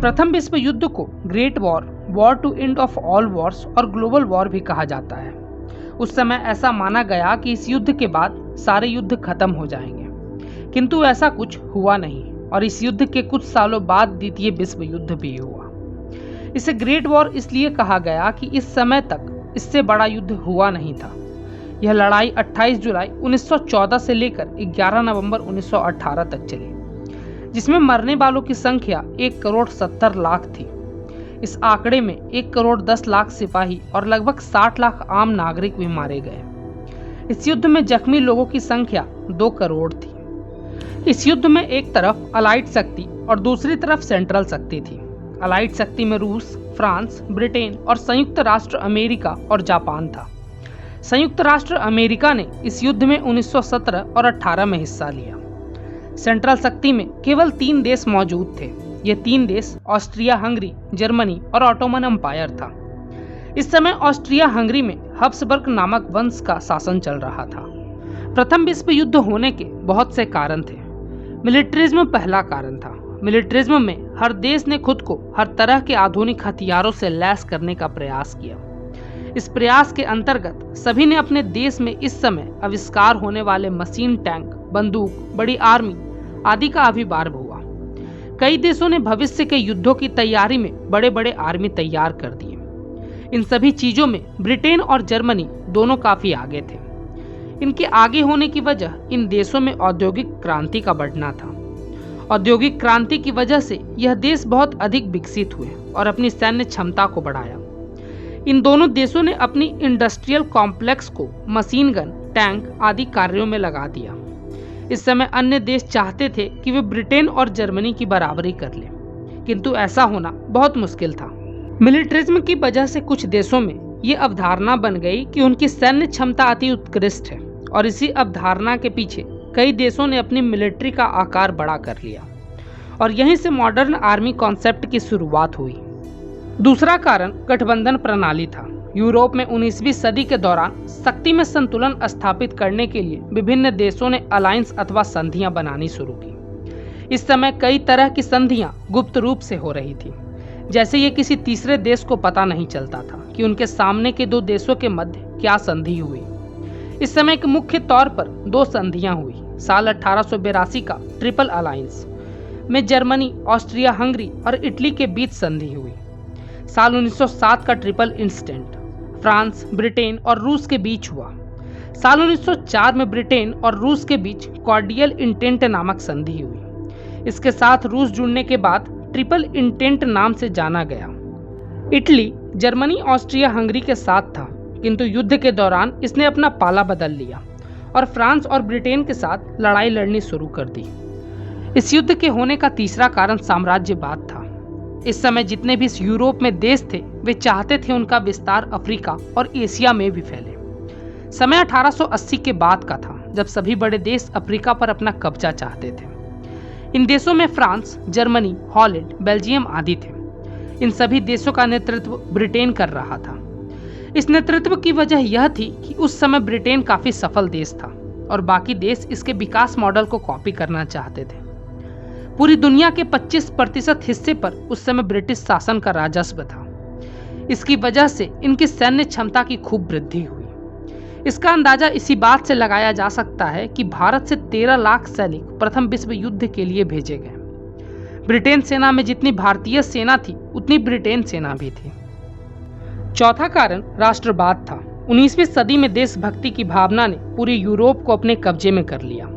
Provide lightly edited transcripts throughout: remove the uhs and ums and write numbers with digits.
प्रथम विश्व युद्ध को great war, war to end of all wars और ग्लोबल वॉर भी कहा जाता है। उस समय ऐसा माना गया कि इस युद्ध के बाद सारे युद्ध खत्म हो जाएंगे, किंतु ऐसा कुछ हुआ नहीं और इस युद्ध के कुछ सालों बाद द्वितीय विश्व युद्ध भी हुआ। इसे ग्रेट वॉर इसलिए कहा गया कि इस समय तक इससे बड़ा युद्ध हुआ नहीं था। यह लड़ाई 28 जुलाई 1914 से लेकर 11 नवंबर 1918 तक चली, जिसमें मरने वालों की संख्या 1,70,00,000 थी। इस आंकड़े में 1,10,00,000 सिपाही और लगभग 60 लाख आम नागरिक भी मारे गए। इस युद्ध में जख्मी लोगों की संख्या 2 करोड़ थी। इस युद्ध में एक तरफ अलाइड शक्ति और दूसरी तरफ सेंट्रल शक्ति थी। अलाइड शक्ति में रूस, फ्रांस, ब्रिटेन और संयुक्त राष्ट्र अमेरिका और जापान था। संयुक्त राष्ट्र अमेरिका ने इस युद्ध में 1917 और 18 में हिस्सा लिया। सेंट्रल शक्ति में केवल 3 देश मौजूद थे। ये 3 देश ऑस्ट्रिया हंगरी, जर्मनी और ऑटोमन एम्पायर था। इस समय ऑस्ट्रिया हंगरी में हब्सबर्ग नामक वंश का शासन चल रहा था। प्रथम विश्व युद्ध होने के बहुत से कारण थे। मिलिट्रिज्म पहला कारण था। मिलिट्रिज्म में हर देश ने खुद को हर तरह के आधुनिक हथियारों से लैस करने का प्रयास किया। इस प्रयास के अंतर्गत सभी ने अपने देश में इस समय आविष्कार होने वाले मशीन, टैंक, बंदूक, बड़ी आर्मी आदि का अभिभार हुआ। कई देशों ने भविष्य के युद्धों की तैयारी में बड़े बड़े आर्मी तैयार कर दिए। इन सभी चीजों में ब्रिटेन और जर्मनी दोनों काफी आगे थे। इनके आगे होने की वजह इन देशों में औद्योगिक क्रांति का बढ़ना था। औद्योगिक क्रांति की वजह से यह देश बहुत अधिक विकसित हुए और अपनी सैन्य क्षमता को बढ़ाया। इन दोनों देशों ने अपनी इंडस्ट्रियल कॉम्प्लेक्स को मशीन गन, टैंक आदि कार्यों में लगा दिया। इस समय अन्य देश चाहते थे कि वे ब्रिटेन और जर्मनी की बराबरी कर लें, किंतु ऐसा होना बहुत मुश्किल था। मिलिट्रिज्म की वजह से कुछ देशों में ये अवधारणा बन गई कि उनकी सैन्य क्षमता अति उत्कृष्ट है और इसी अवधारणा के पीछे कई देशों ने अपनी मिलिट्री का आकार बड़ा कर लिया और यहीं से मॉडर्न आर्मी कॉन्सेप्ट की शुरुआत हुई। दूसरा कारण गठबंधन प्रणाली था। यूरोप में 19वीं सदी के दौरान शक्ति में संतुलन स्थापित करने के लिए विभिन्न देशों ने अलायंस अथवा संधियां बनानी शुरू की। इस समय कई तरह की संधियां गुप्त रूप से हो रही थी, जैसे ये किसी तीसरे देश को पता नहीं चलता था कि उनके सामने के 2 देशों के मध्य क्या संधि हुई। इस समय के मुख्य तौर पर 2 संधियां हुई। साल 1882 का ट्रिपल अलायंस में जर्मनी, ऑस्ट्रिया हंगरी और इटली के बीच संधि हुई। साल 1907 का ट्रिपल इंस्टेंट फ्रांस, ब्रिटेन और रूस के बीच हुआ। साल 1904 में ब्रिटेन और रूस के बीच कॉर्डियल इंटेंट नामक संधि हुई। इसके साथ रूस जुड़ने के बाद ट्रिपल इंटेंट नाम से जाना गया। इटली जर्मनी, ऑस्ट्रिया हंगरी के साथ था, किंतु युद्ध के दौरान इसने अपना पाला बदल लिया और फ्रांस और ब्रिटेन के साथ लड़ाई लड़नी शुरू कर दी। इस युद्ध के होने का तीसरा कारण साम्राज्यवाद था। इस समय जितने भी यूरोप में देश थे वे चाहते थे उनका विस्तार अफ्रीका और एशिया में भी फैले। समय 1880 के बाद का था, जब सभी बड़े देश अफ्रीका पर अपना कब्जा चाहते थे। इन देशों में फ्रांस, जर्मनी, हॉलैंड, बेल्जियम आदि थे। इन सभी देशों का नेतृत्व ब्रिटेन कर रहा था। इस नेतृत्व की वजह यह थी कि उस समय ब्रिटेन काफी सफल देश था और बाकी देश इसके विकास मॉडल को कॉपी करना चाहते थे। पूरी दुनिया के 25% हिस्से पर उस समय ब्रिटिश शासन का राजस्व था। इसकी वजह से इनकी सैन्य क्षमता की खूब वृद्धि हुई। इसका अंदाजा इसी बात से लगाया जा सकता है कि भारत से 13 लाख सैनिक प्रथम विश्व युद्ध के लिए भेजे गए। ब्रिटेन सेना में जितनी भारतीय सेना थी उतनी ब्रिटेन सेना भी थी। चौथा कारण राष्ट्रवाद था। 19वीं सदी में देशभक्ति की भावना ने पूरे यूरोप को अपने कब्जे में कर लिया।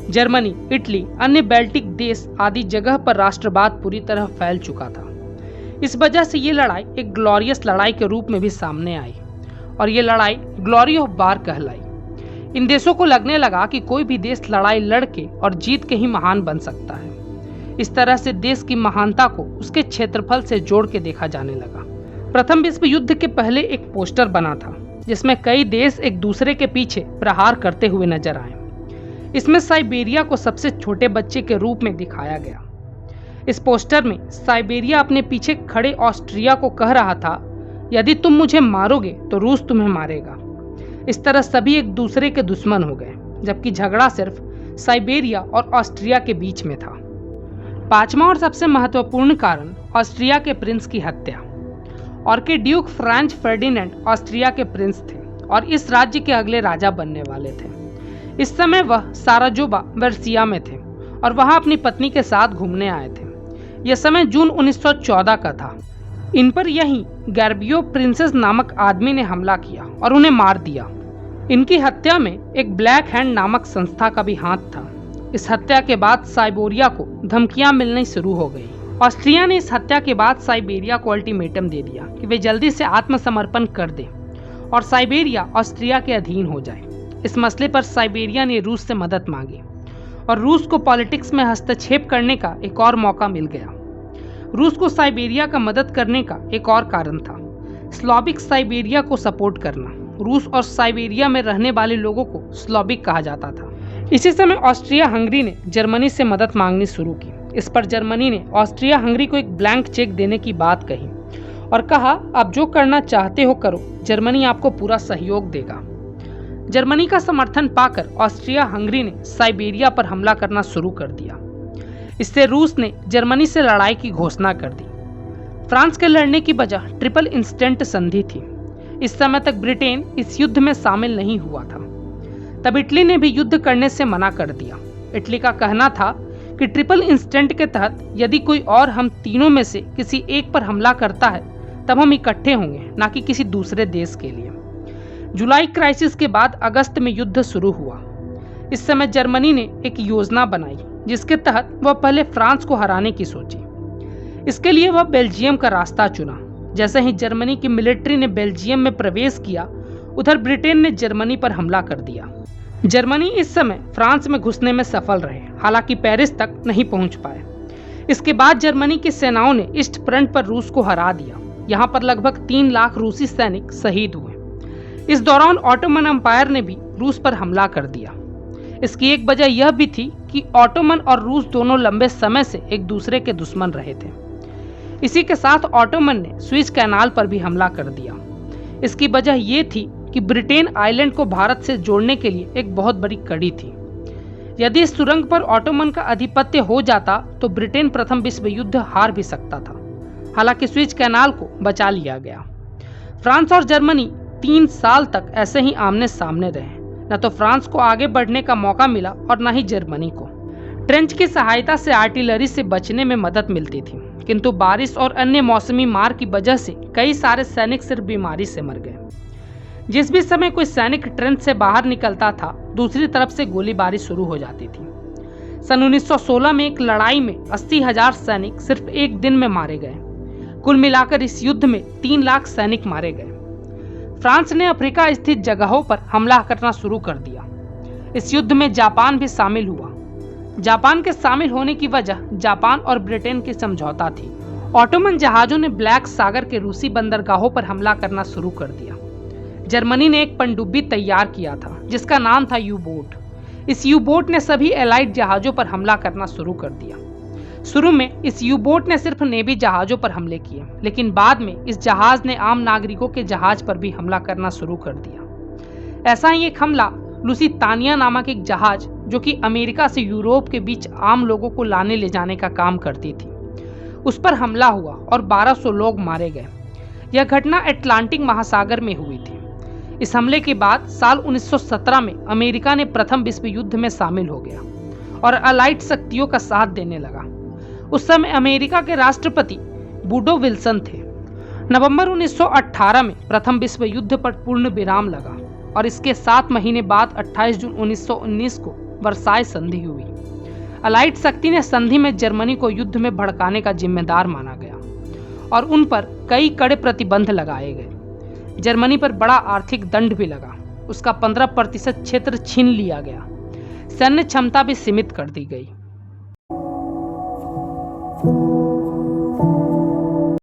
जर्मनी, इटली, अन्य बाल्टिक देश आदि जगह पर राष्ट्रवाद पूरी तरह फैल चुका था। इस वजह से ये लड़ाई एक ग्लोरियस लड़ाई के रूप में भी सामने आई और ये लड़ाई ग्लोरी ऑफ वार कहलाई। इन देशों को लगने लगा कि कोई भी देश लड़ाई लड़के और जीत के ही महान बन सकता है। इस तरह से देश की महानता को उसके क्षेत्रफल से जोड़ के देखा जाने लगा। प्रथम विश्व युद्ध के पहले एक पोस्टर बना था जिसमें कई देश एक दूसरे के पीछे प्रहार करते हुए नजर आए। इसमें साइबेरिया को सबसे छोटे बच्चे के रूप में दिखाया गया। इस पोस्टर में साइबेरिया अपने पीछे खड़े ऑस्ट्रिया को कह रहा था, यदि तुम मुझे मारोगे तो रूस तुम्हें मारेगा। इस तरह सभी एक दूसरे के दुश्मन हो गए, जबकि झगड़ा सिर्फ साइबेरिया और ऑस्ट्रिया के बीच में था। पांचवा और सबसे महत्वपूर्ण कारण ऑस्ट्रिया के प्रिंस की हत्या। आर्कड्यूक फ्रांज फर्डिनेंड ऑस्ट्रिया के प्रिंस थे और इस राज्य के अगले राजा बनने वाले थे। इस समय वह साराजोबा बर्सिया में थे और वहां अपनी पत्नी के साथ घूमने आए थे। यह समय जून 1914 का था। इन पर यही गैर्बियो प्रिंसेस नामक आदमी ने हमला किया और उन्हें मार दिया। इनकी हत्या में एक ब्लैक हैंड नामक संस्था का भी हाथ था। इस हत्या के बाद साइबेरिया को धमकियां मिलनी शुरू हो गई। ऑस्ट्रिया ने इस हत्या के बाद साइबेरिया को अल्टीमेटम दे दिया कि वे जल्दी से आत्मसमर्पण कर दें और साइबेरिया ऑस्ट्रिया के अधीन हो जाए। इस मसले पर साइबेरिया ने रूस से मदद मांगी और रूस को पॉलिटिक्स में हस्तक्षेप करने का एक और मौका मिल गया। रूस को साइबेरिया का मदद करने का एक और कारण था स्लोविक साइबेरिया को सपोर्ट करना। रूस और साइबेरिया में रहने वाले लोगों को स्लोविक कहा जाता था। इसी समय ऑस्ट्रिया हंगरी ने जर्मनी से मदद मांगनी शुरू की। इस पर जर्मनी ने ऑस्ट्रिया हंगरी को एक ब्लैंक चेक देने की बात कही और कहा, आप जो करना चाहते हो करो, जर्मनी आपको पूरा सहयोग देगा। जर्मनी का समर्थन पाकर ऑस्ट्रिया हंगरी ने साइबेरिया पर हमला करना शुरू कर दिया। इससे रूस ने जर्मनी से लड़ाई की घोषणा कर दी। फ्रांस के लड़ने की वजह ट्रिपल इंस्टेंट संधि थी। इस समय तक ब्रिटेन इस युद्ध में शामिल नहीं हुआ था। तब इटली ने भी युद्ध करने से मना कर दिया। इटली का कहना था कि ट्रिपल इंस्टेंट के तहत यदि कोई और हम तीनों में से किसी एक पर हमला करता है तब हम इकट्ठे होंगे, ना कि किसी दूसरे देश के लिए। जुलाई क्राइसिस के बाद अगस्त में युद्ध शुरू हुआ। इस समय जर्मनी ने एक योजना बनाई जिसके तहत वह पहले फ्रांस को हराने की सोची। इसके लिए वह बेल्जियम का रास्ता चुना। जैसे ही जर्मनी की मिलिट्री ने बेल्जियम में प्रवेश किया, उधर ब्रिटेन ने जर्मनी पर हमला कर दिया। जर्मनी इस समय फ्रांस में घुसने में सफल रहे, हालांकि पेरिस तक नहीं पहुंच पाए। इसके बाद जर्मनी की सेनाओं ने ईस्ट फ्रंट पर रूस को हरा दिया। यहाँ पर लगभग 3 लाख रूसी सैनिक शहीद हुए। इस दौरान ऑटोमन एम्पायर ने भी रूस पर हमला कर दिया। इसकी एक वजह यह भी थी कि ऑटोमन और रूस दोनों लंबे समय से एक दूसरे के दुश्मन रहे थे। इसी के साथ ऑटोमन ने स्विस कैनाल पर भी हमला कर दिया। इसकी वजह यह थी कि ब्रिटेन आइलैंड को भारत से जोड़ने के लिए एक बहुत बड़ी कड़ी थी। यदि इस सुरंग पर ऑटोमन का आधिपत्य हो जाता तो ब्रिटेन प्रथम विश्व युद्ध हार भी सकता था। हालांकि स्विस कैनाल को बचा लिया गया। फ्रांस और जर्मनी 3 साल तक ऐसे ही आमने सामने रहे। न तो फ्रांस को आगे बढ़ने का मौका मिला और न ही जर्मनी को। ट्रेंच की सहायता से आर्टिलरी से बचने में मदद मिलती थी, किंतु बारिश और अन्य मौसमी मार की वजह से कई सारे सैनिक सिर्फ बीमारी से मर गए। जिस भी समय कोई सैनिक ट्रेंच से बाहर निकलता था, दूसरी तरफ से गोलीबारी शुरू हो जाती थी। सन 1916 में एक लड़ाई में 80,000 सैनिक सिर्फ एक दिन में मारे गए। कुल मिलाकर इस युद्ध में 3 लाख सैनिक मारे गए। फ्रांस ने अफ्रीका स्थित जगहों पर हमला करना शुरू कर दिया। इस युद्ध में जापान भी शामिल हुआ। जापान के शामिल होने की वजह जापान और ब्रिटेन की समझौता थी। ऑटोमन जहाजों ने ब्लैक सागर के रूसी बंदरगाहों पर हमला करना शुरू कर दिया। जर्मनी ने एक पनडुब्बी तैयार किया था जिसका नाम था यू बोट। इस यू बोट ने सभी एलाइड जहाजों पर हमला करना शुरू कर दिया। शुरू में इस यू बोट ने सिर्फ नेवी जहाजों पर हमले किए, लेकिन बाद में इस जहाज ने आम नागरिकों के जहाज पर भी हमला करना शुरू कर दिया। ऐसा ही एक हमला लुसितानिया नामक एक जहाज, जो कि अमेरिका से यूरोप के बीच आम लोगों को लाने ले जाने का काम करती थी, उस पर हमला हुआ और 1200 लोग मारे गए। यह घटना अटलांटिक महासागर में हुई थी। इस हमले के बाद साल 1917 में अमेरिका ने प्रथम विश्व युद्ध में शामिल हो गया और अलाइड शक्तियों का साथ देने लगा। उस समय अमेरिका के राष्ट्रपति वुडरो विल्सन थे। नवंबर 1918 में प्रथम विश्व युद्ध पर पूर्ण विराम लगा और इसके 7 महीने बाद 28 जून 1919 को वर्साई संधि हुई। अलाइड शक्ति ने संधि में जर्मनी को युद्ध में भड़काने का जिम्मेदार माना गया और उन पर कई कड़े प्रतिबंध लगाए गए। जर्मनी पर बड़ा आर्थिक दंड भी लगा। उसका 15% क्षेत्र छीन लिया गया। सैन्य क्षमता भी सीमित कर दी गई।